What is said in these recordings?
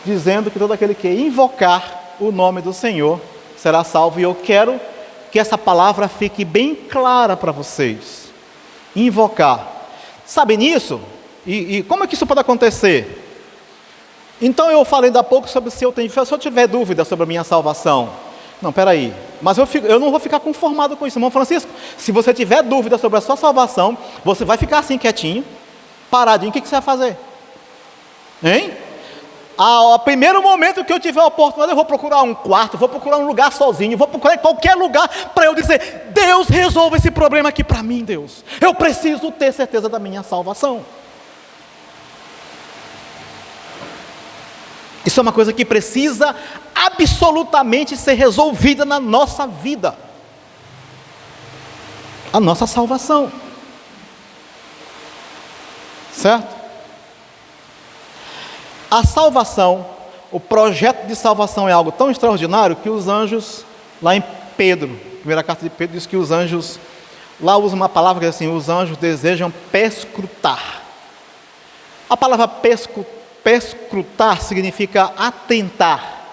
dizendo que todo aquele que invocar o nome do Senhor será salvo. E eu quero que essa palavra fique bem clara para vocês. Invocar. Sabem nisso? E como é que isso pode acontecer? Então eu falei ainda há pouco sobre se eu tiver dúvida sobre a minha salvação. Não, peraí. Mas eu não vou ficar conformado com isso. Irmão Francisco, se você tiver dúvida sobre a sua salvação, você vai ficar assim quietinho, paradinho, o que você vai fazer? Hein? Ao primeiro momento que eu tiver a oportunidade, eu vou procurar um quarto, vou procurar um lugar sozinho, vou procurar em qualquer lugar para eu dizer: Deus, resolva esse problema aqui para mim, Deus. Eu preciso ter certeza da minha salvação. Isso é uma coisa que precisa absolutamente ser resolvida na nossa vida. A nossa salvação. Certo? A salvação, o projeto de salvação é algo tão extraordinário que os anjos, lá em Pedro, primeira carta de Pedro, diz que os anjos, lá usa uma palavra que é assim: os anjos desejam perscrutar. A palavra perscrutar significa atentar,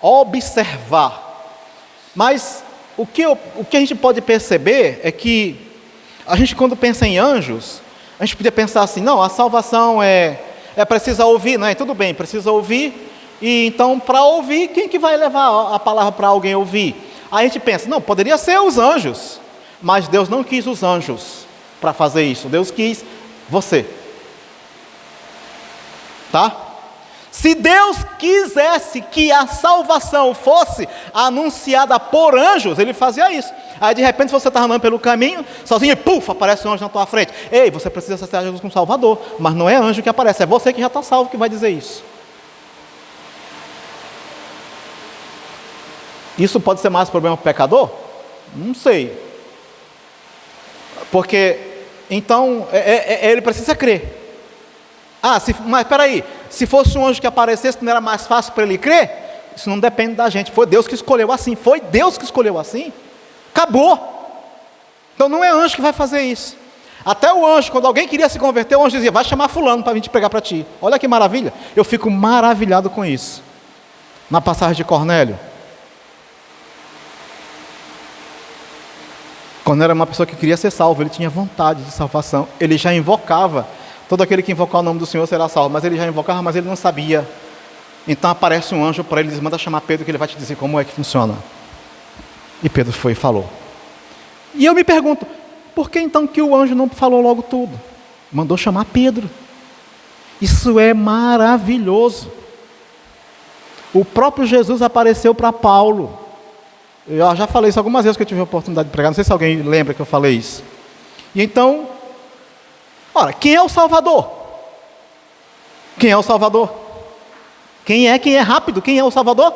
observar. Mas o que a gente pode perceber é que a gente, quando pensa em anjos, a gente podia pensar assim: não, a salvação é precisa ouvir, não é? Tudo bem, precisa ouvir. E então, para ouvir, quem que vai levar a palavra para alguém ouvir? Aí a gente pensa: não, poderia ser os anjos. Mas Deus não quis os anjos para fazer isso. Deus quis você. Tá? Se Deus quisesse que a salvação fosse anunciada por anjos, Ele fazia isso. Aí de repente você está andando pelo caminho, sozinho, e puf, aparece um anjo na tua frente. Ei, você precisa aceitar Jesus como Salvador. Mas não é anjo que aparece, é você que já está salvo que vai dizer isso. Isso pode ser mais problema para o pecador? Não sei. Porque, então, ele precisa crer. Mas peraí, se fosse um anjo que aparecesse, não era mais fácil para ele crer? Isso não depende da gente, foi Deus que escolheu assim. Foi Deus que escolheu assim. Acabou. Então não é anjo que vai fazer isso. Até o anjo, quando alguém queria se converter, o anjo dizia: vai chamar fulano para vir te pregar para ti. Olha que maravilha. Eu fico maravilhado com isso. Na passagem de Cornélio. Cornélio era uma pessoa que queria ser salvo, ele tinha vontade de salvação. Ele já invocava. Todo aquele que invocar o nome do Senhor será salvo. Mas ele já invocava, mas ele não sabia. Então aparece um anjo para ele, diz: manda chamar Pedro que ele vai te dizer como é que funciona. E Pedro foi e falou. E eu me pergunto: por que então que o anjo não falou logo tudo? Mandou chamar Pedro. Isso é maravilhoso. O próprio Jesus apareceu para Paulo. Eu já falei isso algumas vezes que eu tive a oportunidade de pregar. Não sei se alguém lembra que eu falei isso. E então, ora, quem é o Salvador? Quem é o Salvador? Quem é rápido? Quem é o Salvador?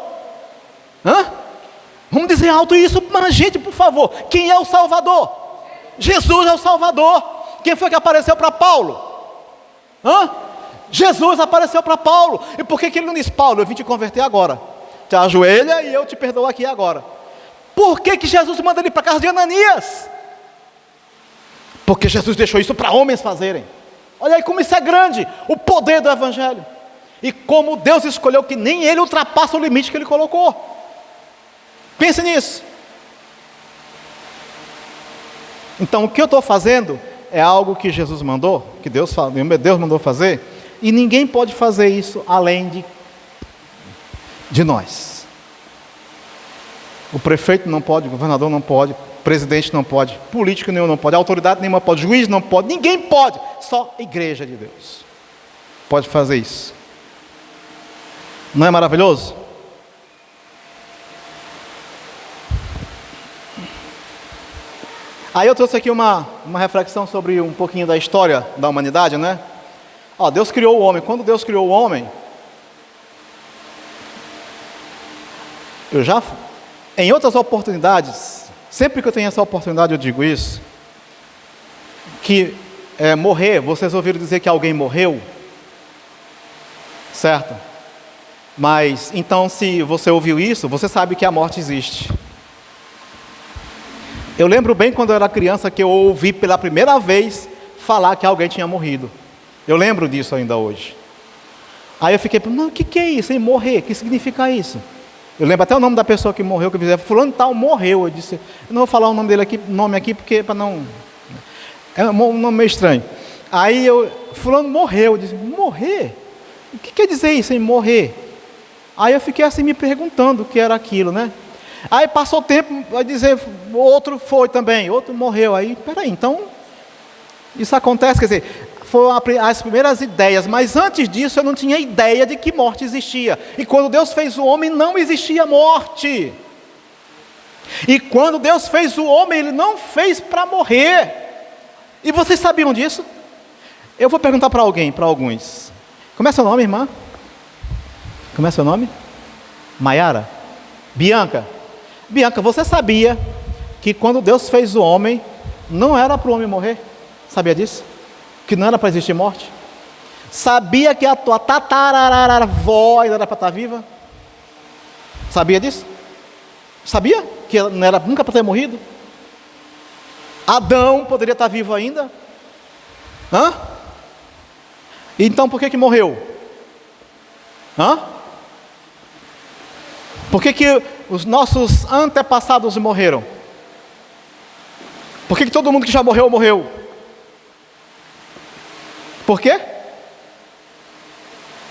Vamos dizer alto isso para a gente, por favor. Quem é o Salvador? Jesus é o Salvador. Quem foi que apareceu para Paulo? Jesus apareceu para Paulo. E por que ele não diz: Paulo, eu vim te converter agora? Te ajoelha e eu te perdoo aqui agora. Por que Jesus manda ele para a casa de Ananias? Porque Jesus deixou isso para homens fazerem. Olha aí como isso é grande, o poder do Evangelho. E como Deus escolheu que nem ele ultrapassa o limite que ele colocou. Pense nisso. Então o que eu estou fazendo é algo que Jesus mandou, que Deus mandou fazer, e ninguém pode fazer isso além de nós. O prefeito não pode, o governador não pode, o presidente não pode, político nenhum não pode, autoridade nenhuma pode, juiz não pode, ninguém pode, só a igreja de Deus pode fazer isso. Não é maravilhoso? Aí eu trouxe aqui uma reflexão sobre um pouquinho da história da humanidade, né? Deus criou o homem. Quando Deus criou o homem, em outras oportunidades, sempre que eu tenho essa oportunidade eu digo isso, que morrer, vocês ouviram dizer que alguém morreu? Certo? Mas, então, se você ouviu isso, você sabe que a morte existe. Eu lembro bem quando eu era criança que eu ouvi pela primeira vez falar que alguém tinha morrido. Eu lembro disso ainda hoje. Aí eu fiquei, não, o que é isso? Morrer, o que significa isso? Eu lembro até o nome da pessoa que morreu, que eu disse, fulano tal morreu. Eu disse, eu não vou falar o nome dele aqui, porque para não... É um nome meio estranho. Aí fulano morreu. Eu disse, morrer? O que quer dizer isso, morrer? Aí eu fiquei assim me perguntando o que era aquilo, né? Aí passou o tempo, vai dizer, outro foi também, outro morreu. Aí, peraí, então, isso acontece, quer dizer, foram as primeiras ideias, mas antes disso eu não tinha ideia de que morte existia. E quando Deus fez o homem, não existia morte. E quando Deus fez o homem, Ele não fez para morrer. E vocês sabiam disso? Eu vou perguntar para alguns. Como é seu nome, irmã? Como é seu nome? Maiara? Bianca, você sabia que quando Deus fez o homem, não era para o homem morrer? Sabia disso? Que não era para existir morte? Sabia que a tua tataravó ainda era para estar viva? Sabia disso? Sabia que não era nunca para ter morrido? Adão poderia estar vivo ainda? Então por que morreu? Por que os nossos antepassados morreram? Por que todo mundo que já morreu, morreu? Por quê?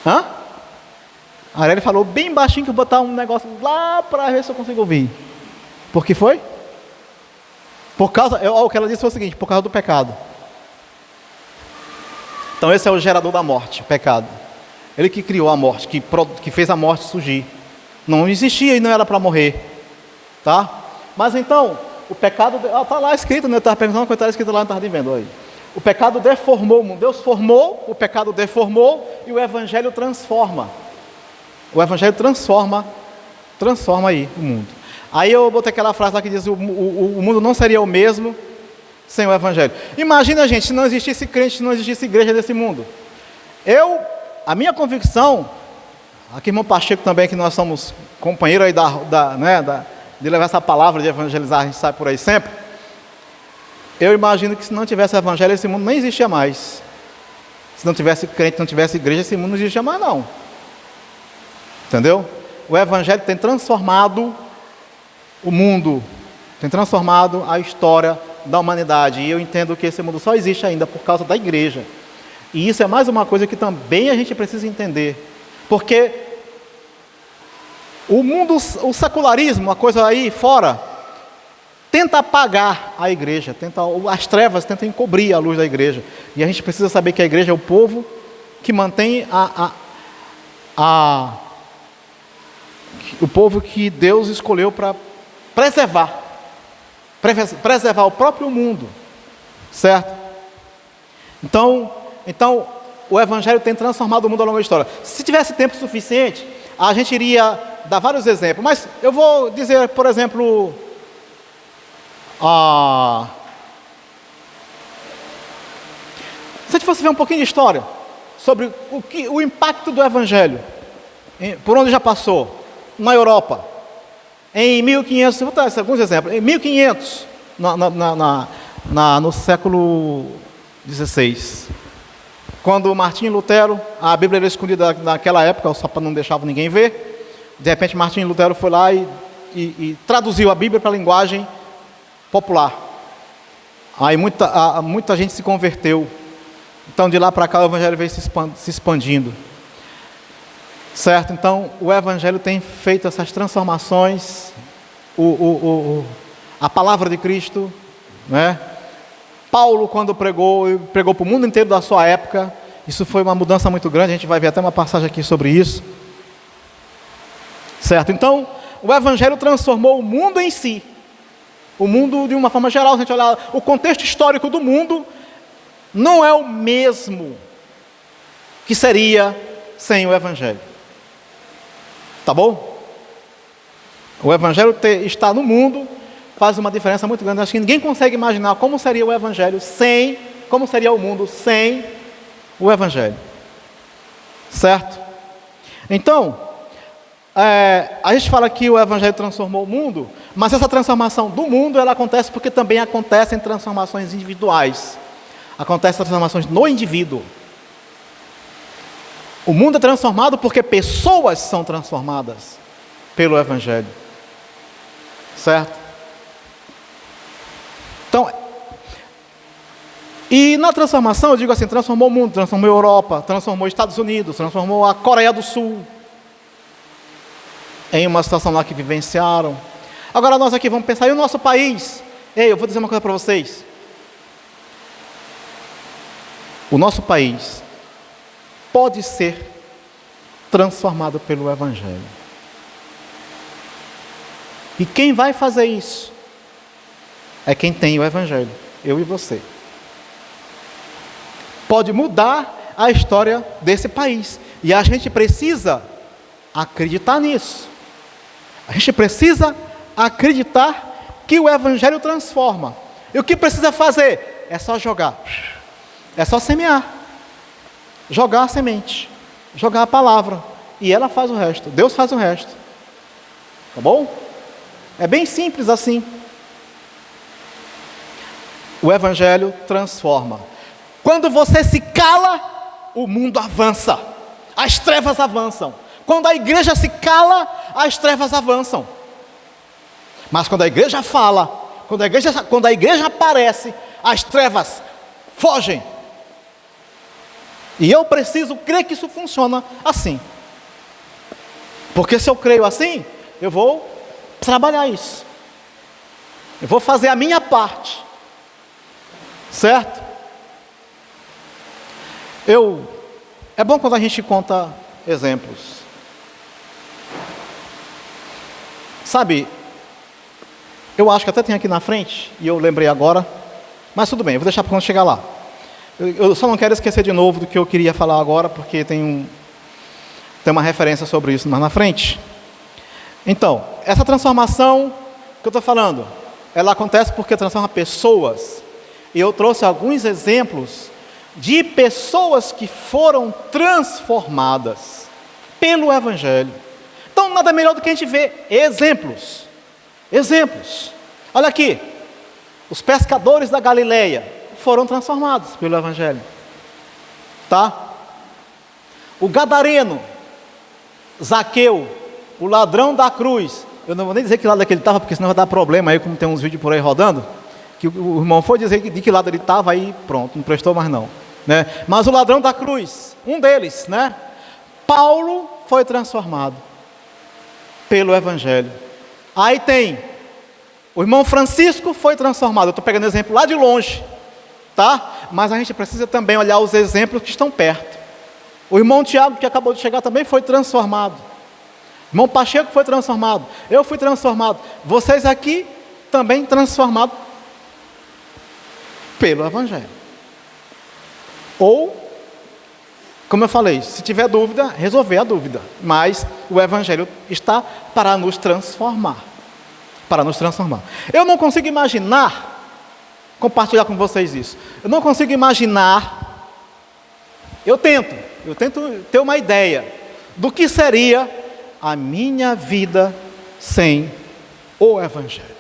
A Arielle falou bem baixinho que eu vou botar um negócio lá para ver se eu consigo ouvir. Por que foi? O que ela disse foi o seguinte, por causa do pecado. Então esse é o gerador da morte, o pecado. Ele que criou a morte, que fez a morte surgir. Não existia e não era para morrer. Tá? Mas então, o pecado... Está lá escrito, né? Eu estava perguntando quando estava escrito lá, não estava nem vendo aí. O pecado deformou o mundo. Deus formou, o pecado deformou e o Evangelho transforma. O Evangelho transforma aí o mundo. Aí eu botei aquela frase lá que diz: o mundo não seria o mesmo sem o Evangelho. Imagina, gente, se não existisse crente, se não existisse igreja nesse mundo. A minha convicção, aqui irmão Pacheco também, que nós somos companheiros aí de levar essa palavra de evangelizar, a gente sai por aí sempre. Eu imagino que se não tivesse Evangelho, esse mundo nem existia mais. Se não tivesse crente, não tivesse igreja, esse mundo não existia mais não. Entendeu? O Evangelho tem transformado o mundo, tem transformado a história da humanidade. E eu entendo que esse mundo só existe ainda por causa da igreja. E isso é mais uma coisa que também a gente precisa entender. Porque o mundo, o secularismo, a coisa aí fora, tenta apagar a igreja, as trevas tentam encobrir a luz da igreja. E a gente precisa saber que a igreja é o povo que mantém o povo que Deus escolheu para preservar o próprio mundo, certo? Então o Evangelho tem transformado o mundo ao longo da história. Se tivesse tempo suficiente, a gente iria dar vários exemplos, mas eu vou dizer, por exemplo, se a gente fosse ver um pouquinho de história sobre o impacto do Evangelho, por onde já passou, na Europa, em 1500, vou dar alguns exemplos, em 1500, no século XVI, quando Martinho Lutero, a Bíblia era escondida naquela época, só para não deixar ninguém ver, de repente Martinho Lutero foi lá e traduziu a Bíblia para a linguagem popular. Aí muita gente se converteu. Então de lá para cá o Evangelho veio se expandindo. Certo? Então o Evangelho tem feito essas transformações. A palavra de Cristo, né? Paulo, quando pregou para o mundo inteiro da sua época. Isso foi uma mudança muito grande. A gente vai ver até uma passagem aqui sobre isso. Certo? Então o Evangelho transformou o mundo em si. O mundo de uma forma geral. Se a gente olhar o contexto histórico do mundo, não é o mesmo que seria sem o Evangelho. Tá bom? O Evangelho está no mundo faz uma diferença muito grande. Acho que ninguém consegue imaginar como seria o Evangelho como seria o mundo sem o Evangelho. Certo? Então, a gente fala que o Evangelho transformou o mundo, mas essa transformação do mundo, ela acontece porque também acontecem transformações individuais. Acontecem transformações no indivíduo. O mundo é transformado porque pessoas são transformadas pelo Evangelho. Certo? Então, e na transformação, eu digo assim, transformou o mundo, transformou a Europa, transformou os Estados Unidos, transformou a Coreia do Sul, em uma situação lá que vivenciaram. Agora nós aqui vamos pensar, e o nosso país? Ei, eu vou dizer uma coisa para vocês. O nosso país pode ser transformado pelo Evangelho. E quem vai fazer isso? É quem tem o Evangelho, eu e você. Pode mudar a história desse país. E a gente precisa acreditar nisso. A gente precisa acreditar que o Evangelho transforma. E o que precisa fazer? É só jogar. É só semear. Jogar a semente. Jogar a palavra. E ela faz o resto. Deus faz o resto. Tá bom? É bem simples assim. O Evangelho transforma. Quando você se cala, o mundo avança. As trevas avançam. Quando a igreja se cala, as trevas avançam. Mas quando a igreja fala, quando a igreja aparece, as trevas fogem. E eu preciso crer que isso funciona assim. Porque se eu creio assim, eu vou trabalhar isso. Eu vou fazer a minha parte. Certo? É bom quando a gente conta exemplos. Sabe, eu acho que até tem aqui na frente, e eu lembrei agora, mas tudo bem, eu vou deixar para quando chegar lá. Eu só não quero esquecer de novo do que eu queria falar agora, porque tem uma referência sobre isso mais na frente. Então, essa transformação que eu estou falando, ela acontece porque transforma pessoas. E eu trouxe alguns exemplos de pessoas que foram transformadas pelo Evangelho. Então, nada melhor do que a gente ver exemplos. Exemplos. Olha aqui. Os pescadores da Galileia foram transformados pelo Evangelho. Tá? O gadareno, Zaqueu, o ladrão da cruz. Eu não vou nem dizer que lado é que ele estava, porque senão vai dar problema aí, como tem uns vídeos por aí rodando. Que o irmão foi dizer de que lado ele estava, aí pronto, não prestou mais não. Né? Mas o ladrão da cruz, um deles, né? Paulo foi transformado pelo Evangelho. Aí tem o irmão Francisco foi transformado. Eu estou pegando exemplo lá de longe, tá? Mas a gente precisa também olhar os exemplos que estão perto. O irmão Tiago, que acabou de chegar, também foi transformado. O irmão Pacheco foi transformado. Eu fui transformado. Vocês aqui também transformados pelo Evangelho. Ou, como eu falei, se tiver dúvida, resolver a dúvida. Mas o Evangelho está para nos transformar. Para nos transformar. Eu não consigo imaginar, compartilhar com vocês isso. Eu não consigo imaginar, eu tento ter uma ideia do que seria a minha vida sem o Evangelho.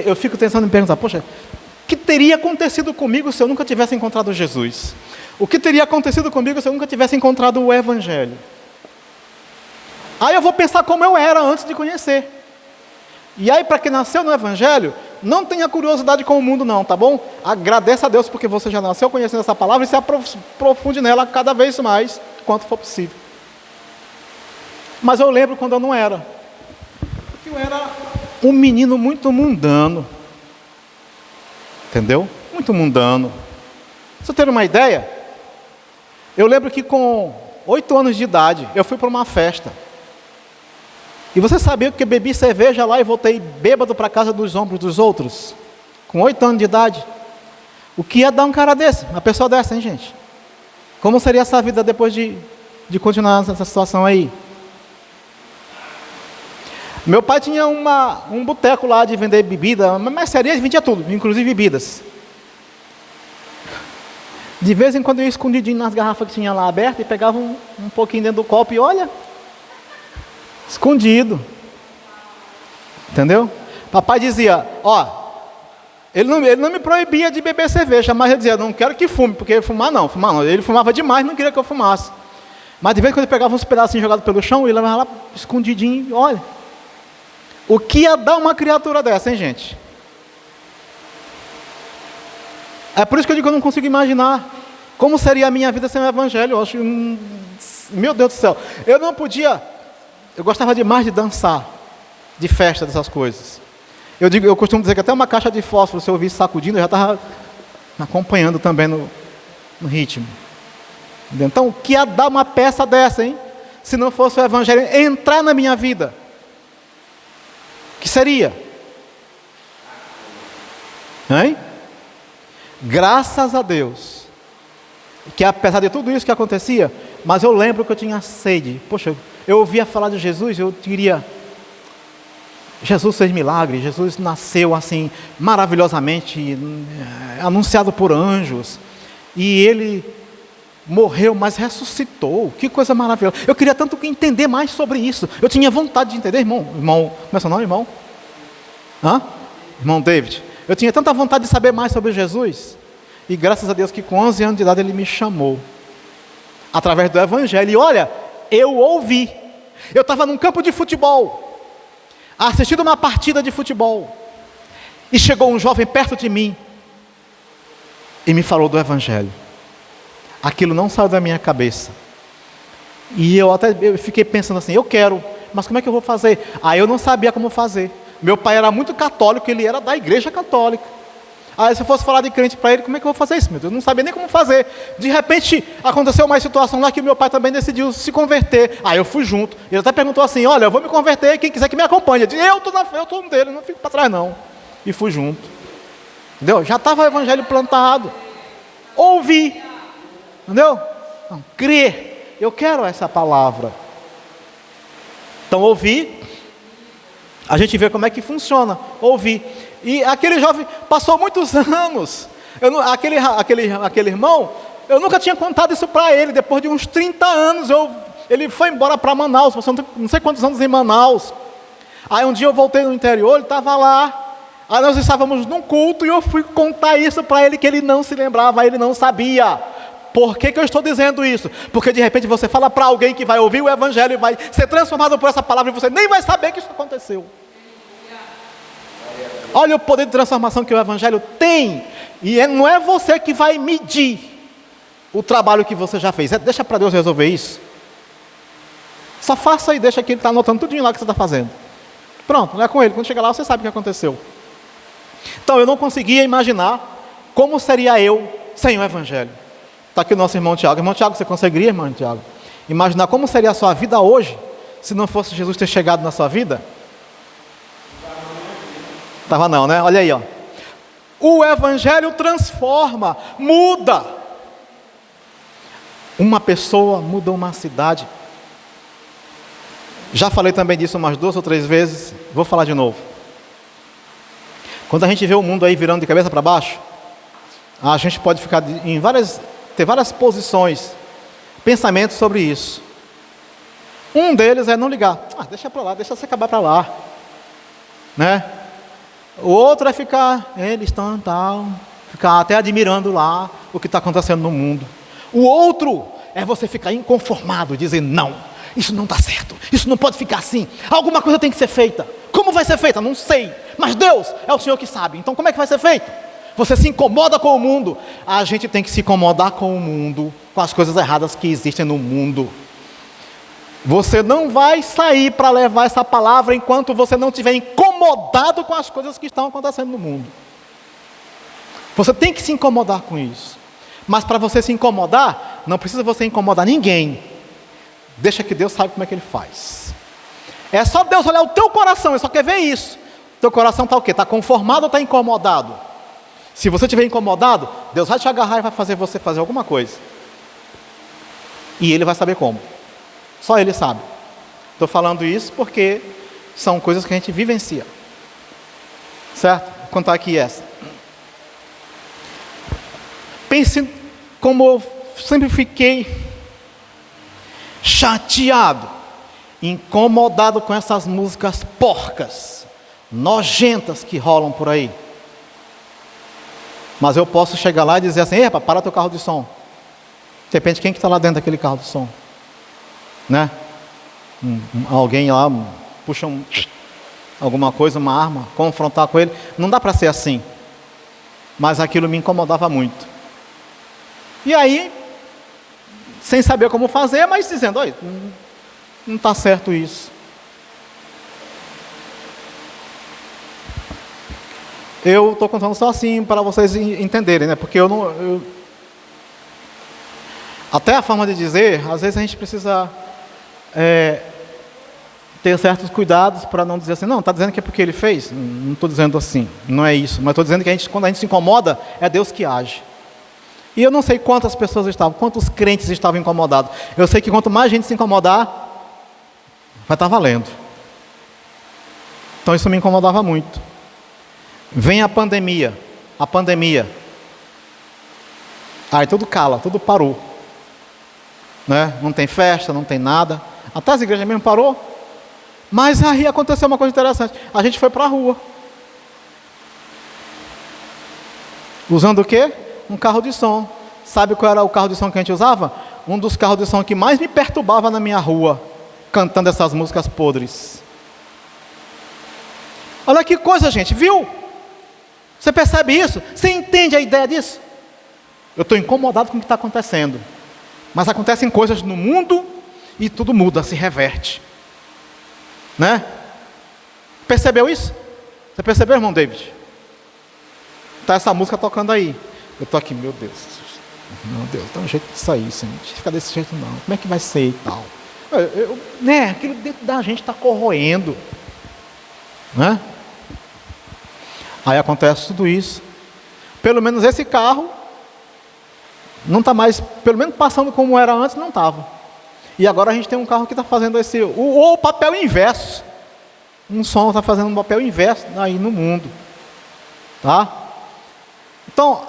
Eu fico tentando me perguntar, poxa, o que teria acontecido comigo se eu nunca tivesse encontrado Jesus? O que teria acontecido comigo se eu nunca tivesse encontrado o Evangelho? Aí eu vou pensar como eu era antes de conhecer. E aí, para quem nasceu no Evangelho, não tenha curiosidade com o mundo não, tá bom? Agradeça a Deus porque você já nasceu conhecendo essa palavra e se aprofunde nela cada vez mais, quanto for possível. Mas eu lembro quando eu não era. Eu era um menino muito mundano. Entendeu? Muito mundano. Pra você ter uma ideia, eu lembro que com 8 anos de idade, eu fui para uma festa. E você sabia que eu bebi cerveja lá e voltei bêbado para casa dos ombros dos outros? Com 8 anos de idade. O que ia dar um cara desse? Uma pessoa dessa, hein, gente? Como seria essa vida depois de continuar nessa situação aí? Meu pai tinha um boteco lá de vender bebida, uma mercearia, vendia tudo, inclusive bebidas. De vez em quando eu ia escondidinho nas garrafas que tinha lá abertas e pegava um pouquinho dentro do copo e olha, escondido. Entendeu? Papai dizia, ó, Ele não me proibia de beber cerveja, mas ele dizia, não quero que fume, porque fumar não. Ele fumava demais, não queria que eu fumasse. Mas de vez em quando ele pegava uns pedacinhos jogados pelo chão e levava lá escondidinho, olha. O que ia dar uma criatura dessa, hein, gente? É por isso que eu digo que eu não consigo imaginar como seria a minha vida sem o evangelho. Eu acho, meu Deus do céu, eu gostava demais de dançar, de festa, dessas coisas. Eu costumo dizer que até uma caixa de fósforo, se eu ouvisse sacudindo, eu já estava acompanhando também no ritmo. Então, o que ia dar uma peça dessa, hein? Se não fosse o evangelho entrar na minha vida? O que seria? Hein? Graças a Deus, que apesar de tudo isso que acontecia, mas eu lembro que eu tinha sede. Poxa, eu ouvia falar de Jesus, eu diria, Jesus fez milagre, Jesus nasceu assim, maravilhosamente, anunciado por anjos, e Ele morreu, mas ressuscitou, que coisa maravilhosa. Eu queria tanto entender mais sobre isso, eu tinha vontade de entender, irmão, como é seu nome, irmão? Irmão David, eu tinha tanta vontade de saber mais sobre Jesus, e graças a Deus que com 11 anos de idade Ele me chamou, através do evangelho, e olha, eu ouvi, eu estava num campo de futebol, assistindo uma partida de futebol, e chegou um jovem perto de mim, e me falou do evangelho. Aquilo não saiu da minha cabeça, e eu fiquei pensando assim, eu quero, mas como é que eu vou fazer? Aí eu não sabia como fazer. Meu pai era muito católico, ele era da igreja católica. Aí se eu fosse falar de crente para ele, como é que eu vou fazer isso, meu Deus? Eu não sabia nem como fazer. De repente, aconteceu uma situação lá que o meu pai também decidiu se converter. Aí eu fui junto. Ele até perguntou assim, olha, eu vou me converter, quem quiser que me acompanhe. Eu disse, eu estou um dele, não fico para trás não. E fui junto. Entendeu? Já estava o evangelho plantado. Ouvi. Entendeu? Não, crer. Eu quero essa palavra. Então ouvi. A gente vê como é que funciona. Ouvi. E aquele jovem passou muitos anos. Aquele irmão, eu nunca tinha contado isso para ele. Depois de uns 30 anos, ele foi embora para Manaus. Passou não sei quantos anos em Manaus. Aí um dia eu voltei no interior, ele estava lá. Aí nós estávamos num culto e eu fui contar isso para ele, que ele não se lembrava, ele não sabia. Por que eu estou dizendo isso? Porque de repente você fala para alguém que vai ouvir o evangelho e vai ser transformado por essa palavra e você nem vai saber que isso aconteceu. Olha o poder de transformação que o evangelho tem. E não é você que vai medir o trabalho que você já fez. Deixa para Deus resolver isso. Só faça e deixa que Ele está anotando tudo lá que você está fazendo. Pronto, não é com Ele. Quando chegar lá você sabe o que aconteceu. Então eu não conseguia imaginar como seria eu sem o evangelho. Está aqui o nosso irmão Tiago. Irmão Tiago, você conseguiria, irmão Tiago, imaginar como seria a sua vida hoje se não fosse Jesus ter chegado na sua vida? Estava não, né? Olha aí, ó. O evangelho transforma, muda. Uma pessoa muda uma cidade. Já falei também disso umas 2 ou 3 vezes, vou falar de novo. Quando a gente vê o mundo aí virando de cabeça para baixo, a gente pode ficar ter várias posições, pensamentos sobre isso. Um deles é não ligar. Deixa para lá, deixa você acabar para lá, né? O outro é ficar, eles estão tal, ficar até admirando lá o que está acontecendo no mundo. O outro é você ficar inconformado, dizer não, isso não está certo, isso não pode ficar assim, alguma coisa tem que ser feita. Como vai ser feita? Não sei, mas Deus é o Senhor que sabe, então como é que vai ser feito? Você se incomoda com o mundo. A gente tem que se incomodar com o mundo, com as coisas erradas que existem no mundo. Você não vai sair para levar essa palavra enquanto você não estiver incomodado com as coisas que estão acontecendo no mundo. Você tem que se incomodar com isso. Mas para você se incomodar, não precisa você incomodar ninguém. Deixa que Deus sabe como é que Ele faz. É só Deus olhar o teu coração, Ele só quer ver isso. Teu coração está o quê? Está conformado ou está incomodado? Se você estiver incomodado, Deus vai te agarrar e vai fazer você fazer alguma coisa. E Ele vai saber como. Só Ele sabe. Estou falando isso porque são coisas que a gente vivencia. Certo? Vou contar aqui essa. Pense como eu sempre fiquei chateado, incomodado com essas músicas porcas, nojentas que rolam por aí. Mas eu posso chegar lá e dizer assim: ei, rapaz, para teu carro de som. Depende de quem que está lá dentro daquele carro de som, né? Alguém lá puxa alguma coisa, uma arma, confrontar com ele. Não dá para ser assim. Mas aquilo me incomodava muito. E aí, sem saber como fazer, mas dizendo: olha, não está certo isso. Eu estou contando só assim para vocês entenderem, né? Porque até a forma de dizer, às vezes a gente precisa ter certos cuidados para não dizer assim: não, está dizendo que é porque ele fez? Não estou dizendo assim, não é isso. Mas estou dizendo que quando a gente se incomoda, é Deus que age. E eu não sei quantas pessoas quantos crentes estavam incomodados. Eu sei que quanto mais gente se incomodar, vai estar valendo. Então isso me incomodava muito. Vem a pandemia. Aí tudo cala, tudo parou. Né? Não tem festa, não tem nada. Até as igrejas mesmo parou. Mas aí aconteceu uma coisa interessante. A gente foi para a rua. Usando o quê? Um carro de som. Sabe qual era o carro de som que a gente usava? Um dos carros de som que mais me perturbava na minha rua, cantando essas músicas podres. Olha que coisa, gente, viu? Você percebe isso? Você entende a ideia disso? Eu estou incomodado com o que está acontecendo. Mas acontecem coisas no mundo e tudo muda, se reverte. Né? Percebeu isso? Você percebeu, irmão David? Está essa música tocando aí. Eu estou aqui, meu Deus, dá um jeito de sair, Senhor. Não fica desse jeito não. Como é que vai ser e tal? Aquilo dentro da gente está corroendo. Né? Aí acontece tudo isso. Pelo menos esse carro não está mais, pelo menos passando como era antes, não estava. E agora a gente tem um carro que está fazendo o papel inverso. Um som está fazendo um papel inverso aí no mundo. Tá? Então,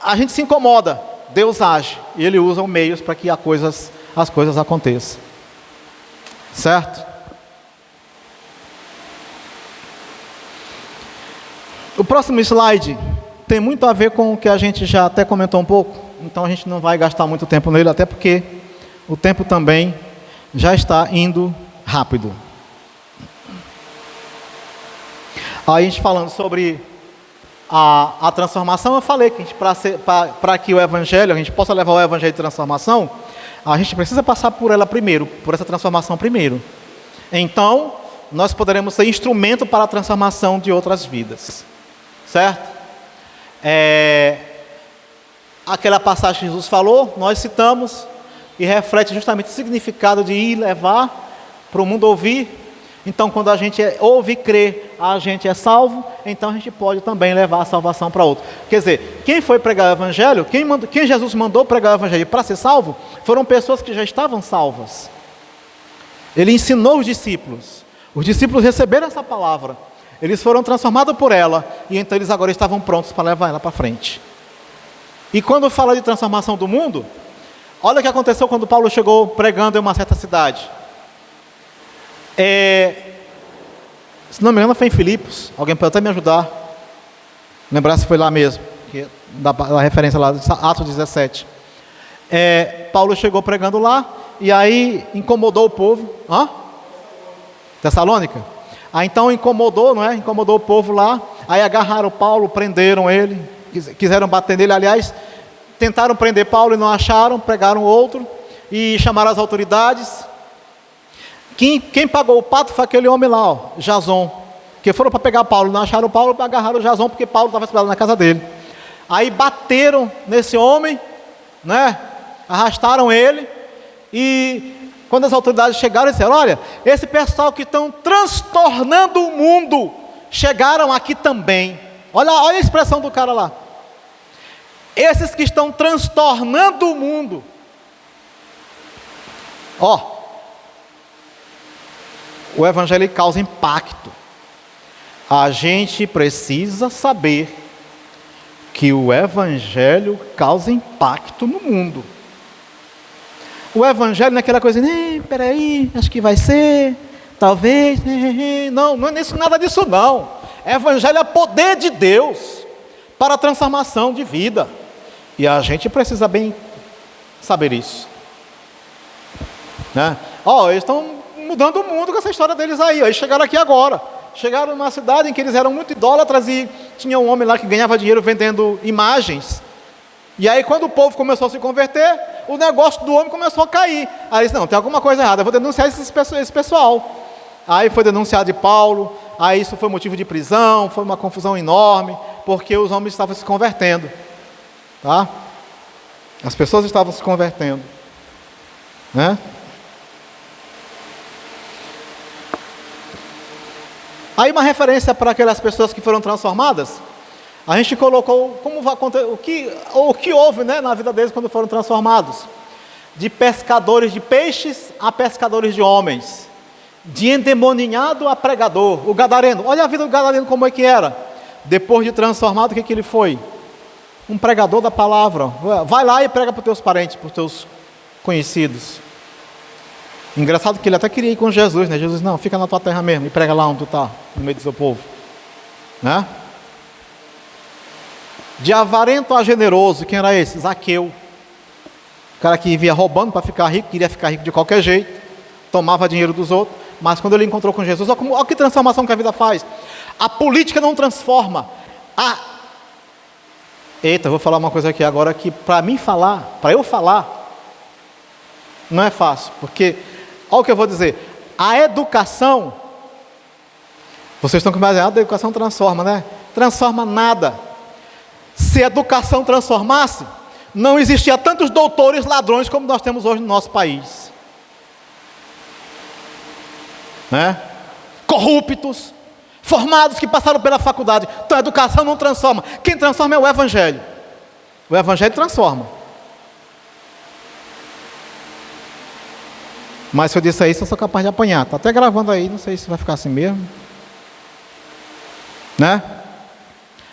a gente se incomoda, Deus age, e Ele usa os meios para que as coisas aconteçam. Certo? O próximo slide tem muito a ver com o que a gente já até comentou um pouco, então a gente não vai gastar muito tempo nele, até porque o tempo também já está indo rápido. Aí a gente falando sobre a transformação, eu falei que para que o Evangelho, a gente possa levar o Evangelho de transformação, a gente precisa passar por ela primeiro, por essa transformação primeiro. Então, nós poderemos ser instrumento para a transformação de outras vidas. Certo? Aquela passagem que Jesus falou, nós citamos, e reflete justamente o significado de ir levar para o mundo ouvir. Então, quando a gente ouve e crê, a gente é salvo, então a gente pode também levar a salvação para outro. Quer dizer, quem foi pregar o Evangelho, quem Jesus mandou pregar o Evangelho para ser salvo, foram pessoas que já estavam salvas. Ele ensinou os discípulos receberam essa palavra, eles foram transformados por ela, e então eles agora estavam prontos para levar ela para frente. E quando fala de transformação do mundo, olha o que aconteceu quando Paulo chegou pregando em uma certa cidade. Se não me engano foi em Filipos. Alguém pode até me ajudar, lembrar se foi lá mesmo, que da referência lá, Atos 17. Paulo chegou pregando lá, e aí incomodou o povo. Tessalônica? Então incomodou, não é? Incomodou o povo lá. Aí agarraram Paulo, prenderam ele, quiseram bater nele. Aliás, tentaram prender Paulo e não acharam, pregaram outro e chamaram as autoridades. Quem pagou o pato foi aquele homem lá, Jason, que foram para pegar Paulo, não acharam Paulo, agarraram o Jason porque Paulo estava esperando na casa dele. Aí bateram nesse homem, né? Arrastaram ele, e quando as autoridades chegaram, eles disseram: olha, esse pessoal que estão transtornando o mundo, chegaram aqui também. Olha a expressão do cara lá. Esses que estão transtornando o mundo. O Evangelho causa impacto. A gente precisa saber que o Evangelho causa impacto no mundo. O Evangelho não é aquela coisa, peraí, acho que vai ser, talvez, não é nada disso não. Evangelho é poder de Deus para a transformação de vida. E a gente precisa bem saber isso, né? Eles estão mudando o mundo com essa história deles aí. Eles chegaram aqui agora. Chegaram numa cidade em que eles eram muito idólatras e tinha um homem lá que ganhava dinheiro vendendo imagens. E aí quando o povo começou a se converter, o negócio do homem começou a cair. Aí eles, não, tem alguma coisa errada, eu vou denunciar esse pessoal. Aí foi denunciado de Paulo, aí isso foi motivo de prisão, foi uma confusão enorme, porque os homens estavam se convertendo, tá? As pessoas estavam se convertendo, né? Aí uma referência para aquelas pessoas que foram transformadas, a gente colocou como vai acontecer, o que houve, né, na vida deles quando foram transformados. De pescadores de peixes a pescadores de homens. De endemoninhado a pregador. O gadareno, olha a vida do gadareno como é que era. Depois de transformado, o que ele foi? Um pregador da palavra. Vai lá e prega para os teus parentes, para os teus conhecidos. Engraçado que ele até queria ir com Jesus, né? Jesus, não, fica na tua terra mesmo e prega lá onde tu está, no meio do seu povo, né? De avarento a generoso, quem era esse? Zaqueu. O cara que vivia roubando para ficar rico, queria ficar rico de qualquer jeito, tomava dinheiro dos outros, mas quando ele encontrou com Jesus, olha que transformação que a vida faz. A política não transforma. Eita, vou falar uma coisa aqui agora que para eu falar, não é fácil, porque olha o que eu vou dizer. A educação, vocês estão com mais a educação transforma, né? Transforma nada. Se a educação transformasse, não existia tantos doutores ladrões como nós temos hoje no nosso país, né? Corruptos, formados que passaram pela faculdade. Então a educação não transforma. Quem transforma é o Evangelho. O Evangelho transforma. Mas se eu disser isso, eu sou capaz de apanhar. Está até gravando aí, não sei se vai ficar assim mesmo, né?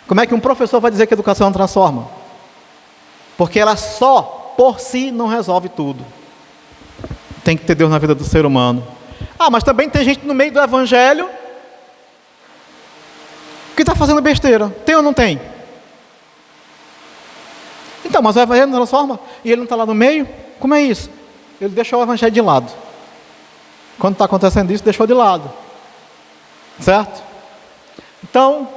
Como é que um professor vai dizer que a educação não transforma? Porque ela só, por si, não resolve tudo. Tem que ter Deus na vida do ser humano. Mas também tem gente no meio do Evangelho que está fazendo besteira. Tem ou não tem? Então, mas o Evangelho não transforma e ele não está lá no meio? Como é isso? Ele deixou o Evangelho de lado. Quando está acontecendo isso, deixou de lado. Certo? Então,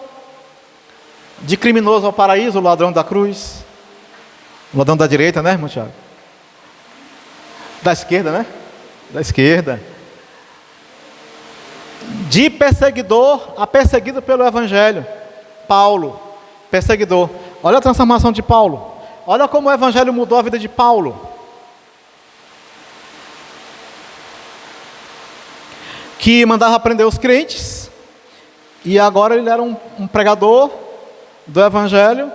de criminoso ao paraíso, o ladrão da cruz. O ladrão da direita, né, irmão Tiago? Da esquerda, né? Da esquerda. De perseguidor a perseguido pelo Evangelho. Paulo, perseguidor. Olha a transformação de Paulo. Olha como o Evangelho mudou a vida de Paulo. Que mandava prender os crentes, e agora ele era um pregador do Evangelho,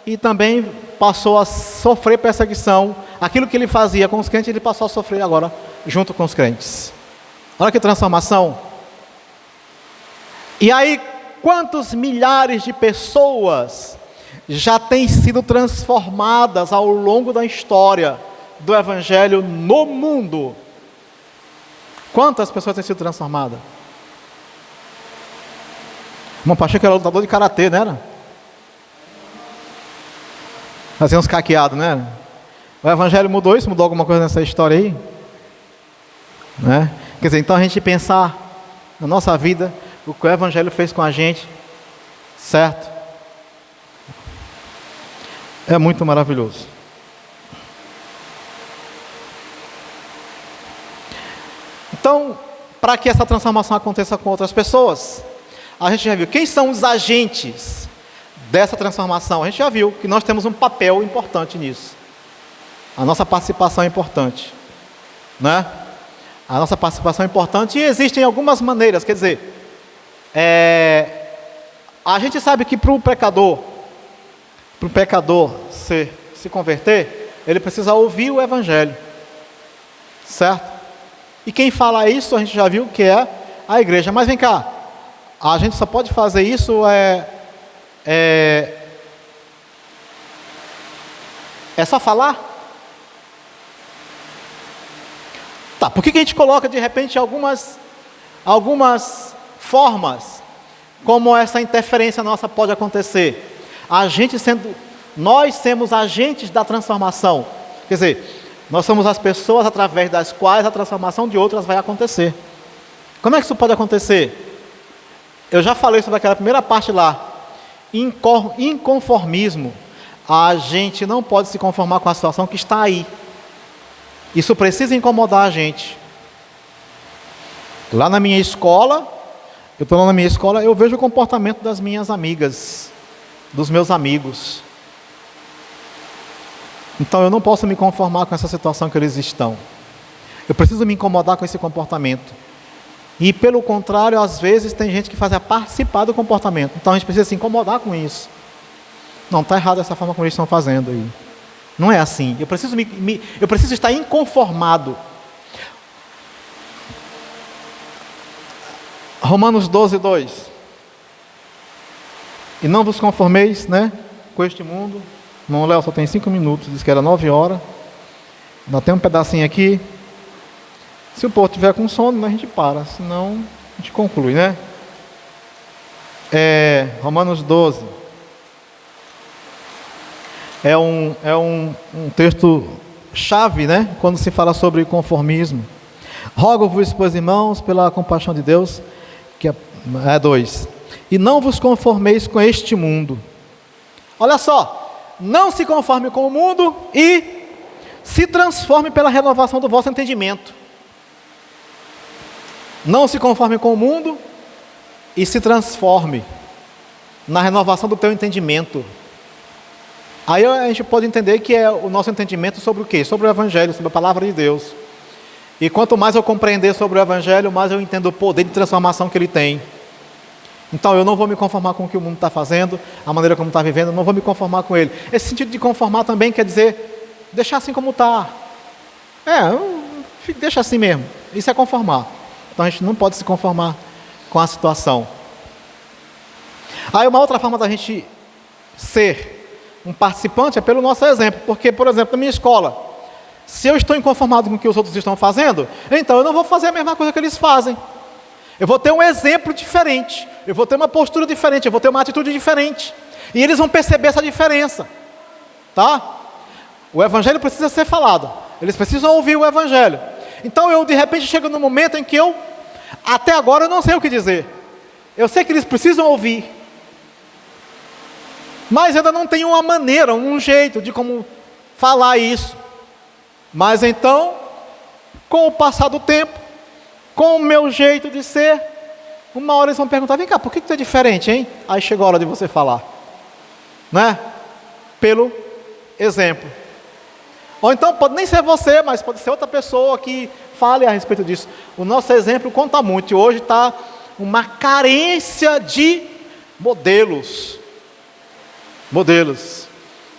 e também passou a sofrer perseguição. Aquilo que ele fazia com os crentes, ele passou a sofrer agora, junto com os crentes. Olha que transformação. E aí, quantos milhares de pessoas já têm sido transformadas ao longo da história do Evangelho no mundo? Quantas pessoas têm sido transformadas? Irmão Pacheco era lutador de karatê, não era? Fazia uns caqueados, não era? O Evangelho mudou isso? Mudou alguma coisa nessa história aí? Né? Quer dizer, então a gente pensar na nossa vida, o que o Evangelho fez com a gente, certo? É muito maravilhoso. Então, para que essa transformação aconteça com outras pessoas, a gente já viu quem são os agentes dessa transformação. A gente já viu que nós temos um papel importante nisso. A nossa participação é importante, né? A nossa participação é importante e existem algumas maneiras. Quer dizer, a gente sabe que para o pecador se converter, ele precisa ouvir o Evangelho, certo? E quem fala isso, a gente já viu que é a igreja. Mas vem cá, a gente só pode fazer isso é só falar? Tá, por que a gente coloca de repente algumas formas como essa interferência nossa pode acontecer? Nós somos agentes da transformação. Quer dizer, nós somos as pessoas através das quais a transformação de outras vai acontecer. Como é que isso pode acontecer? Eu já falei sobre aquela primeira parte lá. Inconformismo. A gente não pode se conformar com a situação que está aí. Isso precisa incomodar a gente. Lá na minha escola, eu vejo o comportamento das minhas amigas, dos meus amigos. Então eu não posso me conformar com essa situação que eles estão. Eu preciso me incomodar com esse comportamento. E pelo contrário, às vezes tem gente que faz participar do comportamento. Então a gente precisa se incomodar com isso. Não, está errado essa forma como eles estão fazendo aí. Não é assim. Eu preciso estar inconformado. Romanos 12, 2. E não vos conformeis, com este mundo. Irmão Léo, só tem 5 minutos. Disse que era 9 horas. Ainda tem um pedacinho aqui. Se o povo estiver com sono, a gente para. Senão, a gente conclui, Romanos 12. É um texto chave, quando se fala sobre conformismo. Rogo-vos, pois, irmãos, pela compaixão de Deus, que é 2. E não vos conformeis com este mundo. Olha só, não se conforme com o mundo e se transforme pela renovação do vosso entendimento. Não se conforme com o mundo e se transforme na renovação do teu entendimento. Aí a gente pode entender que é o nosso entendimento sobre o quê? Sobre o Evangelho, sobre a Palavra de Deus. E quanto mais eu compreender sobre o Evangelho, mais eu entendo o poder de transformação que ele tem. Então eu não vou me conformar com o que o mundo está fazendo, a maneira como está vivendo, eu não vou me conformar com ele. Esse sentido de conformar também quer dizer deixar assim como está. Deixa assim mesmo. Isso é conformar. Então a gente não pode se conformar com a situação. Aí uma outra forma da gente ser um participante é pelo nosso exemplo. Porque, por exemplo, na minha escola, se eu estou inconformado com o que os outros estão fazendo, então eu não vou fazer a mesma coisa que eles fazem. Eu vou ter um exemplo diferente, eu vou ter uma postura diferente, eu vou ter uma atitude diferente. E eles vão perceber essa diferença. Tá? O Evangelho precisa ser falado. Eles precisam ouvir o Evangelho. Então eu de repente chego num momento em que até agora eu não sei o que dizer. Eu sei que eles precisam ouvir. Mas ainda não tenho uma maneira, um jeito de como falar isso. Mas então, com o passar do tempo, com o meu jeito de ser, uma hora eles vão perguntar, vem cá, por que tu é diferente, hein? Aí chegou a hora de você falar. Pelo exemplo. Ou então pode nem ser você, mas pode ser outra pessoa que fale a respeito disso. O nosso exemplo conta muito. E hoje está uma carência de modelos. Modelos.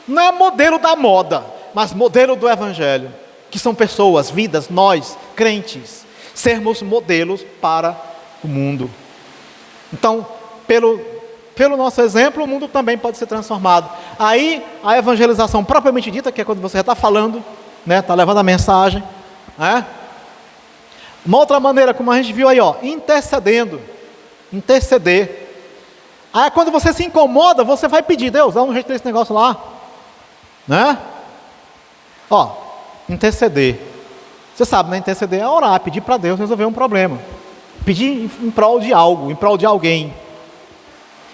Não é modelo da moda, mas modelo do Evangelho. Que são pessoas, vidas, nós, crentes. Sermos modelos para o mundo. Então, pelo nosso exemplo, o mundo também pode ser transformado. Aí, a evangelização propriamente dita, que é quando você já está falando, está levando a mensagem. Uma outra maneira, como a gente viu aí, intercedendo. Interceder. Aí, quando você se incomoda, você vai pedir, Deus, dá um jeito desse negócio lá. Interceder. Você sabe, interceder é orar, pedir para Deus resolver um problema. Pedir em prol de algo, em prol de alguém.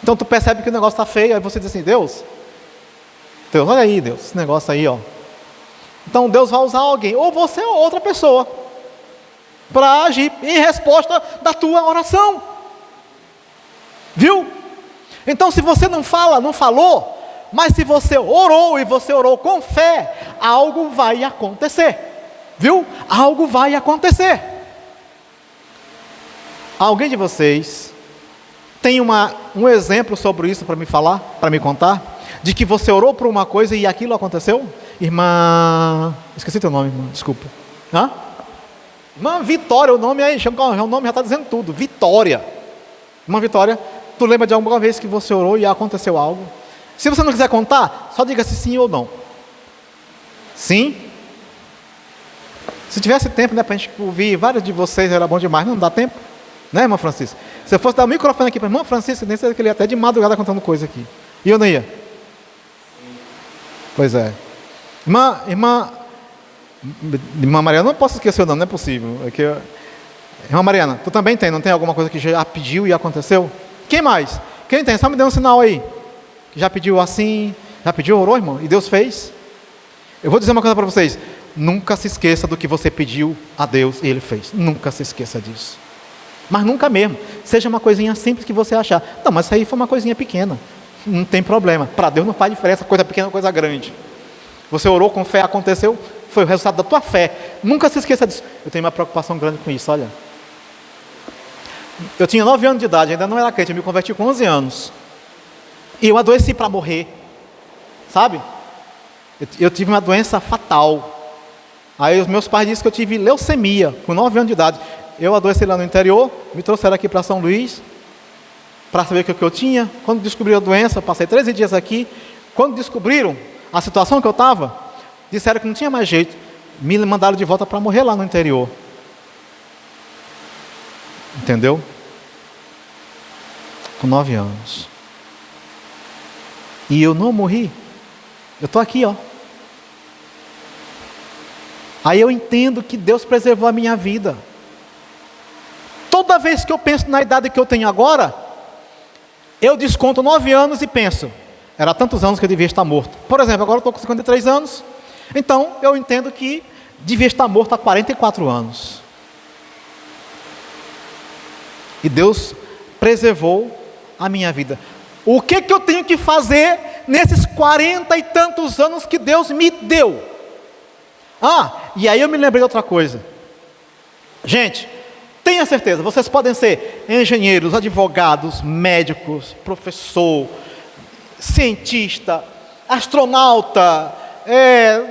Então tu percebe que o negócio está feio, aí você diz assim, Deus, olha aí, Deus, esse negócio aí, Então Deus vai usar alguém, ou você ou outra pessoa, para agir em resposta da tua oração. Viu? Então se você não falou, mas se você orou e você orou com fé, algo vai acontecer. Viu? Algo vai acontecer. Alguém de vocês tem um exemplo sobre isso para me falar, para me contar? De que você orou por uma coisa e aquilo aconteceu? Irmã... Esqueci teu nome, irmã, desculpa. Irmã Vitória, o nome já está dizendo tudo. Vitória. Irmã Vitória, tu lembra de alguma vez que você orou e aconteceu algo? Se você não quiser contar, só diga se sim ou não. Sim? Se tivesse tempo, para a gente ouvir vários de vocês, era bom demais. Não dá tempo? Irmã Francisca? Se eu fosse dar o microfone aqui para a irmã Francisca, nem sei que ele ia até de madrugada contando coisa aqui. E eu não ia. Pois é. Irmã Mariana, não posso esquecer não é possível. É que irmã Mariana, tu também tem, não tem alguma coisa que já pediu e aconteceu? Quem mais? Quem tem? Só me dê um sinal aí. Que já pediu assim, já pediu, orou, irmão? E Deus fez? Eu vou dizer uma coisa para vocês. Nunca se esqueça do que você pediu a Deus e Ele fez. Nunca se esqueça disso. Mas nunca mesmo. Seja uma coisinha simples que você achar. Não, mas isso aí foi uma coisinha pequena. Não tem problema. Para Deus não faz diferença, coisa pequena ou coisa grande. Você orou com fé, aconteceu, foi o resultado da tua fé. Nunca se esqueça disso. Eu tenho uma preocupação grande com isso, olha. Eu tinha 9 anos de idade, ainda não era crente, eu me converti com 11 anos. E eu adoeci para morrer. Sabe? Eu tive uma doença fatal. Aí os meus pais disseram que eu tive leucemia, com 9 anos de idade. Eu adoeci lá no interior, me trouxeram aqui para São Luís, para saber o que eu tinha. Quando descobriram a doença, passei 13 dias aqui. Quando descobriram a situação que eu estava, disseram que não tinha mais jeito. Me mandaram de volta para morrer lá no interior. Entendeu? Com 9 anos. E eu não morri. Eu estou aqui, ó. Aí eu entendo que Deus preservou a minha vida. Toda vez que eu penso na idade que eu tenho agora, eu desconto 9 anos e penso, era tantos anos que eu devia estar morto. Por exemplo, agora eu estou com 53 anos, então eu entendo que devia estar morto há 44 anos. E Deus preservou a minha vida. O que eu tenho que fazer nesses 40 e tantos anos que Deus me deu? E aí eu me lembrei de outra coisa. Gente, tenha certeza, vocês podem ser engenheiros, advogados, médicos, professor, cientista, astronauta,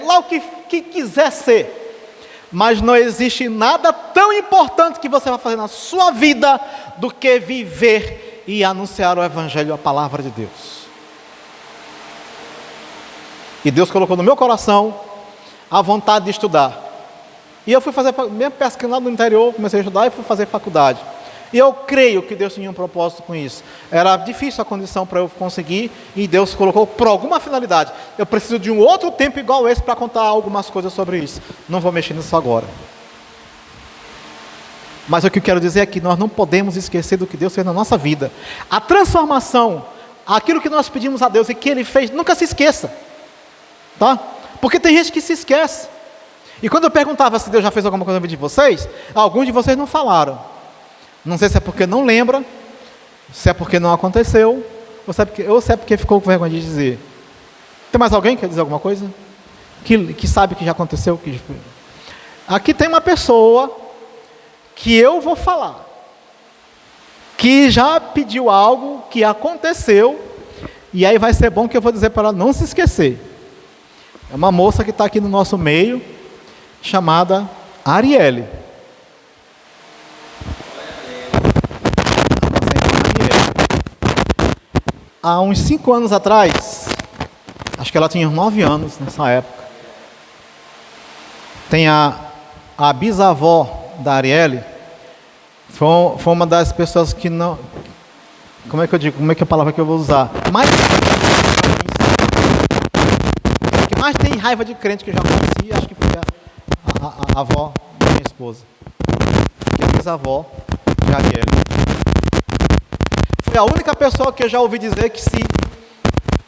lá o que quiser ser. Mas não existe nada tão importante que você vai fazer na sua vida do que viver e anunciar o Evangelho, a palavra de Deus. E Deus colocou no meu coração a vontade de estudar. E eu fui fazer, mesmo pesquisando lá no interior, comecei a estudar e fui fazer faculdade. E eu creio que Deus tinha um propósito com isso. Era difícil a condição para eu conseguir, e Deus colocou por alguma finalidade. Eu preciso de um outro tempo igual esse para contar algumas coisas sobre isso. Não vou mexer nisso agora. Mas o que eu quero dizer é que nós não podemos esquecer do que Deus fez na nossa vida. A transformação, aquilo que nós pedimos a Deus e que Ele fez, nunca se esqueça. Tá? Porque tem gente que se esquece. E quando eu perguntava se Deus já fez alguma coisa na vida de vocês, alguns de vocês não falaram. Não sei se é porque não lembra, se é porque não aconteceu, ou se é porque ficou com vergonha de dizer. Tem mais alguém que quer dizer alguma coisa? Que sabe que já aconteceu? Aqui tem uma pessoa que eu vou falar, que já pediu algo que aconteceu, e aí vai ser bom que eu vou dizer para ela não se esquecer. É uma moça que está aqui no nosso meio, chamada Arielle. Há uns 5 anos atrás, acho que ela tinha 9 anos nessa época, tem a bisavó da Arielle, foi uma das pessoas que não... Como é que eu digo? Como é que é a palavra que eu vou usar? Que mais tem raiva de crente que eu já conheci, acho que foi a avó da minha esposa, que é a bisavó de Arielle. Foi a única pessoa que eu já ouvi dizer que se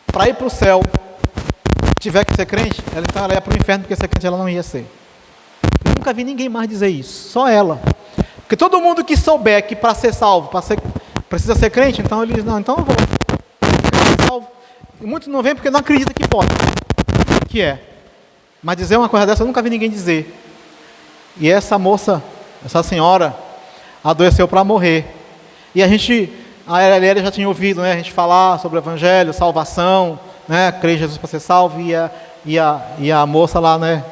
para ir para o céu tiver que ser crente, então ela ia para o inferno, porque ser crente ela não ia ser. Eu nunca vi ninguém mais dizer isso, só ela. Porque todo mundo que souber que para ser salvo, precisa ser crente, então ele diz, não, então eu vou ser salvo. E muitos não vêm porque não acreditam que pode, que é. Mas dizer uma coisa dessa eu nunca vi ninguém dizer. E essa moça, essa senhora, adoeceu para morrer. E a Arielle já tinha ouvido, né, a gente falar sobre o Evangelho, salvação, né, crer em Jesus para ser salvo, e a moça lá, né,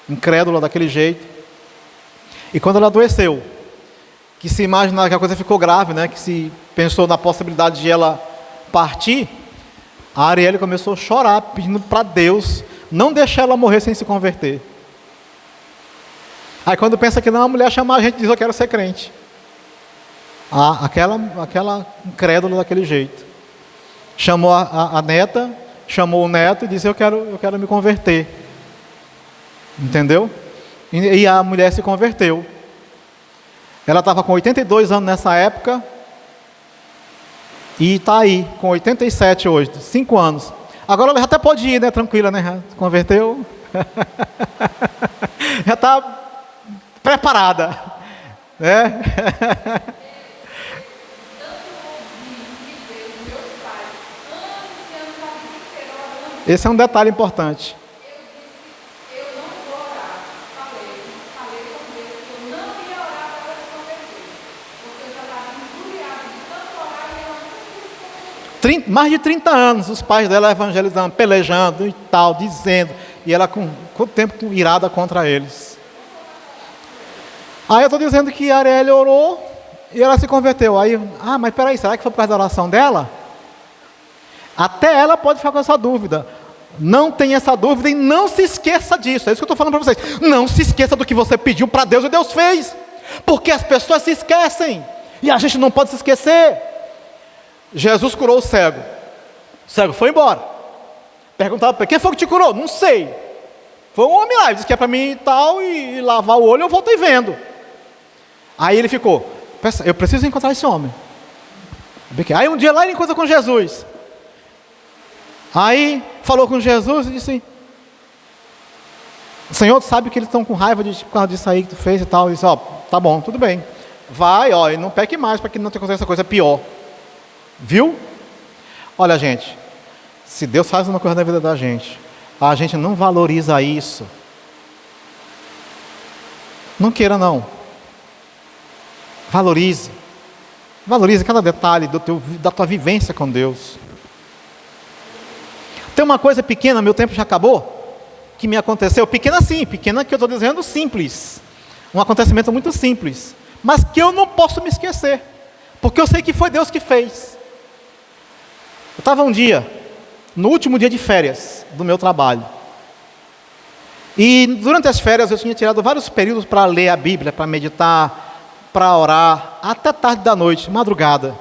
incrédula daquele jeito. E quando ela adoeceu, que se imaginava que a coisa ficou grave, né, que se pensou na possibilidade de ela partir, a Arielle começou a chorar, pedindo para Deus não deixar ela morrer sem se converter. Aí quando pensa que não, a mulher chama a gente e diz, eu quero ser crente. Aquela incrédula daquele jeito. Chamou a neta chamou o neto e disse: eu quero me converter. Entendeu? E a mulher se converteu. Ela estava com 82 anos nessa época e está aí, com 87 hoje, 5 anos. Agora ela já até pode ir, né? Tranquila, né? Já se converteu. Já está preparada, né? Esse é um detalhe importante. Mais de 30 anos, os pais dela evangelizando, pelejando e tal, dizendo, e ela com o tempo irada contra eles. Aí eu estou dizendo que a Arielle orou e ela se converteu. Aí, mas peraí, será que foi por causa da oração dela? Até ela pode ficar com essa dúvida. Não tenha essa dúvida e não se esqueça disso. É isso que eu estou falando para vocês. Não se esqueça do que você pediu para Deus e Deus fez. Porque as pessoas se esquecem. E a gente não pode se esquecer. Jesus curou o cego. O cego foi embora. Perguntava para ele: quem foi que te curou? Não sei. Foi um homem lá, ele disse que é para mim e tal, e lavar o olho, eu voltei vendo. Aí ele ficou: eu preciso encontrar esse homem. Aí um dia lá ele encontra com Jesus. Aí falou com Jesus e disse: o Senhor sabe que eles estão com raiva de, por causa disso aí que tu fez e tal. E disse: tá bom, tudo bem. Vai, e não peque mais para que não tenha acontecido essa coisa pior. Viu? Olha, gente, se Deus faz uma coisa na vida da gente, a gente não valoriza isso. Não queira, não. Valorize. Valorize cada detalhe da tua vivência com Deus. Tem uma coisa pequena, meu tempo já acabou, que me aconteceu. Pequena sim, pequena que eu estou dizendo simples. Um acontecimento muito simples. Mas que eu não posso me esquecer. Porque eu sei que foi Deus que fez. Eu estava um dia, no último dia de férias do meu trabalho. E durante as férias eu tinha tirado vários períodos para ler a Bíblia, para meditar, para orar, até tarde da noite, madrugada.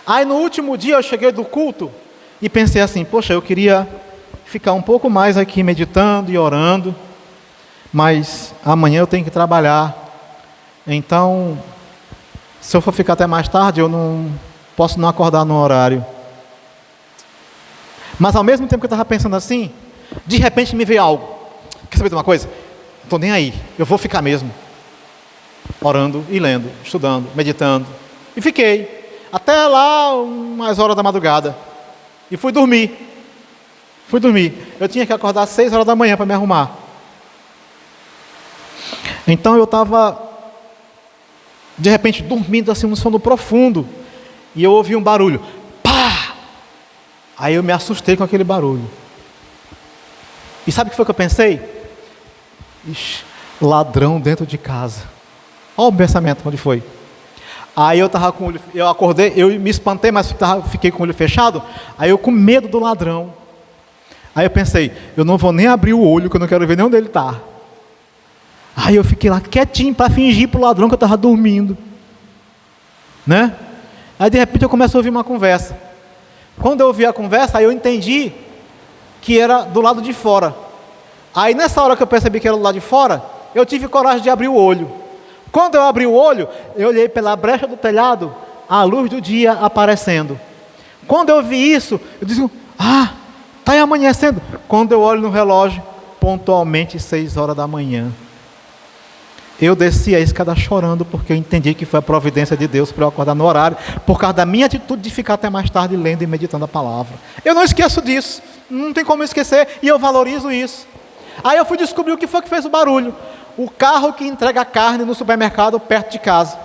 Aí no último dia eu cheguei do culto e pensei assim: poxa, eu queria ficar um pouco mais aqui meditando e orando, mas amanhã eu tenho que trabalhar. Então, se eu for ficar até mais tarde, eu não posso não acordar no horário. Mas ao mesmo tempo que eu estava pensando assim, de repente me veio algo. Quer saber de uma coisa? Não estou nem aí, eu vou ficar mesmo. Orando e lendo, estudando, meditando. E fiquei, até lá umas horas da madrugada. E fui dormir. Eu tinha que acordar às 6 horas da manhã para me arrumar. Então eu estava, de repente, dormindo assim, um sono profundo. E eu ouvi um barulho. Pá! Aí eu me assustei com aquele barulho. E sabe o que foi que eu pensei? Ixi, ladrão dentro de casa. Olha o pensamento, onde foi? Aí eu estava com o olho, eu acordei, eu me espantei, mas fiquei com o olho fechado. Aí eu com medo do ladrão. Aí eu pensei: eu não vou nem abrir o olho, que eu não quero ver nem onde ele está. Aí eu fiquei lá quietinho para fingir para o ladrão que eu estava dormindo, né? Aí de repente eu começo a ouvir uma conversa. Quando eu ouvi a conversa, aí eu entendi que era do lado de fora. Aí nessa hora que eu percebi que era do lado de fora, eu tive coragem de abrir o olho. Quando eu abri o olho, eu olhei pela brecha do telhado, a luz do dia aparecendo. Quando eu vi isso, eu disse: está amanhecendo. Quando eu olho no relógio, pontualmente 6 horas da manhã. Eu desci a escada chorando, porque eu entendi que foi a providência de Deus para eu acordar no horário, por causa da minha atitude de ficar até mais tarde lendo e meditando a palavra. Eu não esqueço disso, não tem como eu esquecer, e eu valorizo isso. Aí eu fui descobrir o que foi que fez o barulho. O carro que entrega carne no supermercado perto de casa.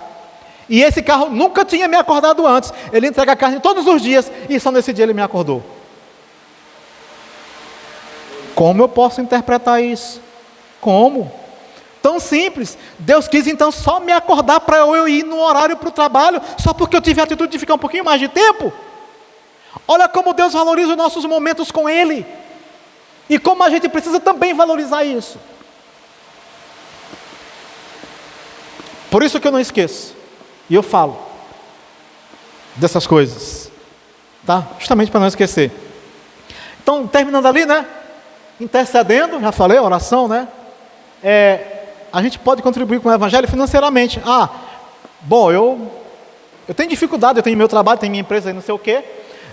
E esse carro nunca tinha me acordado antes. Ele entrega carne todos os dias, e só nesse dia ele me acordou. Como eu posso interpretar isso? Como? Tão simples. Deus quis então só me acordar para eu ir no horário para o trabalho, só porque eu tive a atitude de ficar um pouquinho mais de tempo. Olha como Deus valoriza os nossos momentos com Ele. E como a gente precisa também valorizar isso. Por isso que eu não esqueço. E eu falo dessas coisas. Tá? Justamente para não esquecer. Então, terminando ali, né? Intercedendo, já falei, oração, né? A gente pode contribuir com o evangelho financeiramente. Bom, eu tenho dificuldade, eu tenho meu trabalho, tenho minha empresa, não sei o quê.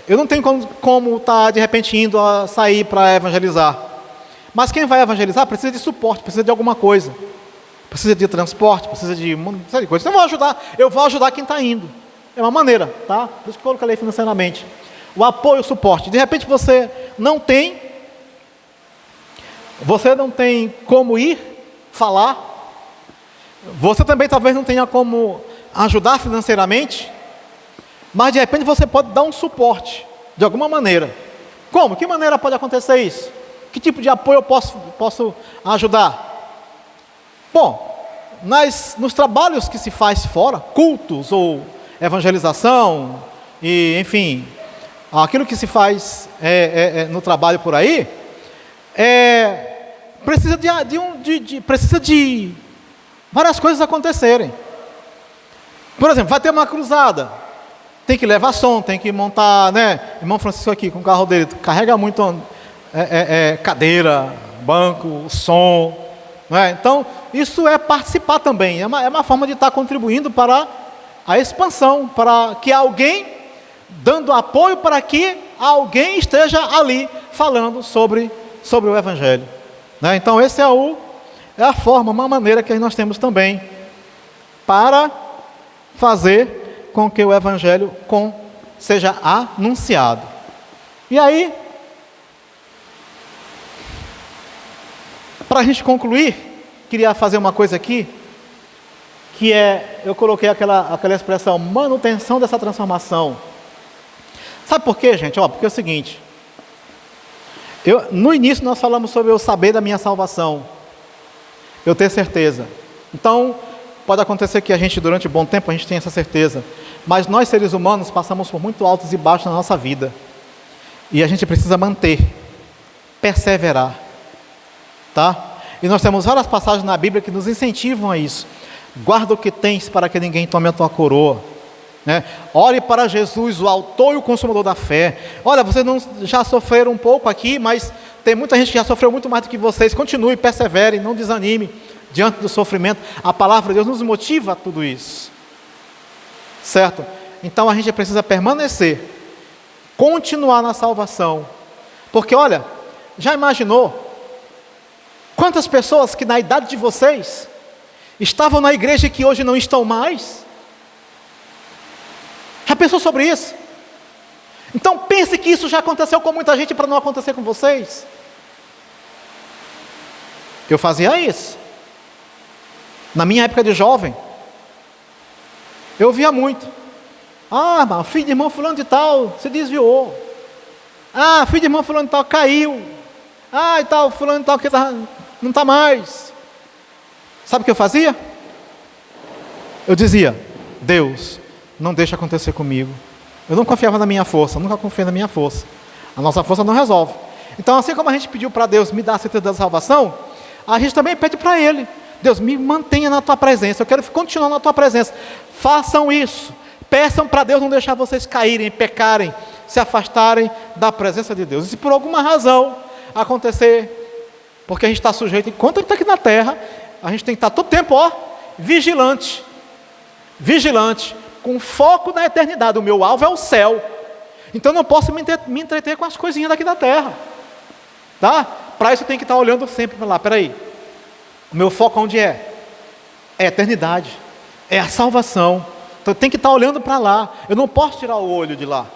Eu não tenho como estar, de repente, indo a sair para evangelizar. Mas quem vai evangelizar precisa de suporte, precisa de alguma coisa. Precisa de transporte, precisa de coisa. Então eu vou ajudar quem está indo. É uma maneira, tá? Por isso que eu coloquei financeiramente. O apoio, o suporte. De repente você não tem como ir falar. Você também talvez não tenha como ajudar financeiramente. Mas de repente você pode dar um suporte, de alguma maneira. Como? Que maneira pode acontecer isso? Que tipo de apoio eu posso ajudar? Bom, nos trabalhos que se faz fora, cultos ou evangelização, e enfim, aquilo que se faz no trabalho por aí, precisa de várias coisas acontecerem. Por exemplo, vai ter uma cruzada. Tem que levar som, tem que montar, né? Irmão Francisco aqui, com o carro dele, carrega muito cadeira, banco, som, não é? Então, isso é participar também, é uma forma de estar contribuindo para a expansão, para que alguém, dando apoio para que alguém esteja ali falando sobre o Evangelho, né? Então, essa é a forma, uma maneira que nós temos também para fazer com que o Evangelho seja anunciado. E aí, para a gente concluir, queria fazer uma coisa aqui, que eu coloquei aquela expressão, manutenção dessa transformação. Sabe por quê, gente? Porque é o seguinte, no início nós falamos sobre eu saber da minha salvação, eu ter certeza. Então, pode acontecer que a gente, durante um bom tempo, a gente tenha essa certeza. Mas nós, seres humanos, passamos por muito altos e baixos na nossa vida. E a gente precisa manter, perseverar. Tá? E nós temos várias passagens na Bíblia que nos incentivam a isso. Guarda o que tens para que ninguém tome a tua coroa. Né? Ore para Jesus, o autor e o consumador da fé. Olha, vocês já sofreram um pouco aqui, mas tem muita gente que já sofreu muito mais do que vocês. Continue, persevere, não desanime diante do sofrimento. A palavra de Deus nos motiva a tudo isso, certo? Então a gente precisa permanecer, continuar na salvação, porque olha, já imaginou quantas pessoas que na idade de vocês estavam na igreja e que hoje não estão mais? Já pensou sobre isso? Então pense que isso já aconteceu com muita gente para não acontecer com vocês. Eu fazia isso na minha época de jovem. Eu via muito. Filho de irmão fulano de tal se desviou. Filho de irmão fulano de tal caiu. E tal, fulano de tal que não está mais. Sabe o que eu fazia? Eu dizia, Deus, não deixa acontecer comigo. Eu não confiava na minha força, nunca confiei na minha força. A nossa força não resolve. Então, assim como a gente pediu para Deus me dar a certeza da salvação, a gente também pede para Ele. Deus, me mantenha na tua presença, eu quero continuar na tua presença. Façam isso, peçam para Deus não deixar vocês caírem, pecarem, se afastarem da presença de Deus. E se por alguma razão acontecer, porque a gente está sujeito, enquanto a gente está aqui na terra, a gente tem que estar todo tempo, vigilante, com foco na eternidade. O meu alvo é o céu, então eu não posso me entreter com as coisinhas daqui da terra, tá? Para isso eu tenho que estar olhando sempre para lá. Peraí, o meu foco onde é? É a eternidade, é a salvação. Então eu tenho que estar olhando para lá. Eu não posso tirar o olho de lá.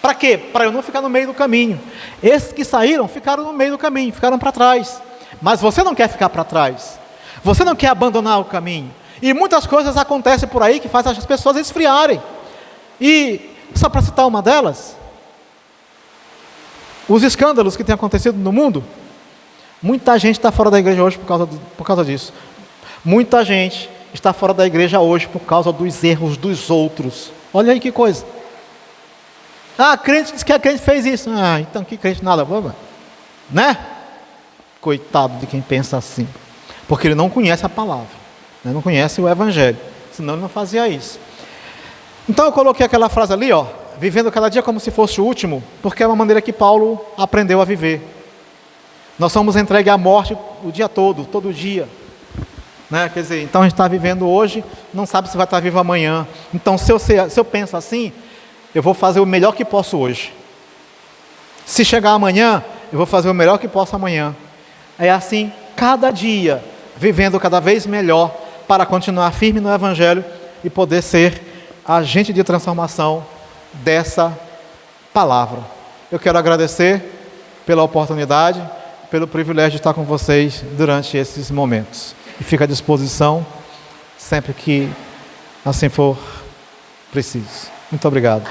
Para quê? Para eu não ficar no meio do caminho. Esses que saíram, ficaram no meio do caminho, ficaram para trás. Mas você não quer ficar para trás. Você não quer abandonar o caminho. E muitas coisas acontecem por aí que fazem as pessoas esfriarem. E, só para citar uma delas, os escândalos que têm acontecido no mundo. Muita gente está fora da igreja hoje por causa disso. Muita gente está fora da igreja hoje por causa dos erros dos outros. Olha aí que coisa. Crente diz que a crente fez isso. Então que crente nada, né? Coitado de quem pensa assim. Porque ele não conhece a palavra, né? Não conhece o evangelho. Senão ele não fazia isso. Então eu coloquei aquela frase ali, vivendo cada dia como se fosse o último, porque é uma maneira que Paulo aprendeu a viver. Nós somos entregues à morte o dia todo dia. Né? Quer dizer, então a gente está vivendo hoje, não sabe se vai estar vivo amanhã. Então, se eu penso assim, eu vou fazer o melhor que posso hoje. Se chegar amanhã, eu vou fazer o melhor que posso amanhã. É assim, cada dia, vivendo cada vez melhor, para continuar firme no Evangelho e poder ser agente de transformação dessa palavra. Eu quero agradecer pela oportunidade, pelo privilégio de estar com vocês durante esses momentos. E fico à disposição sempre que assim for preciso. Muito obrigado.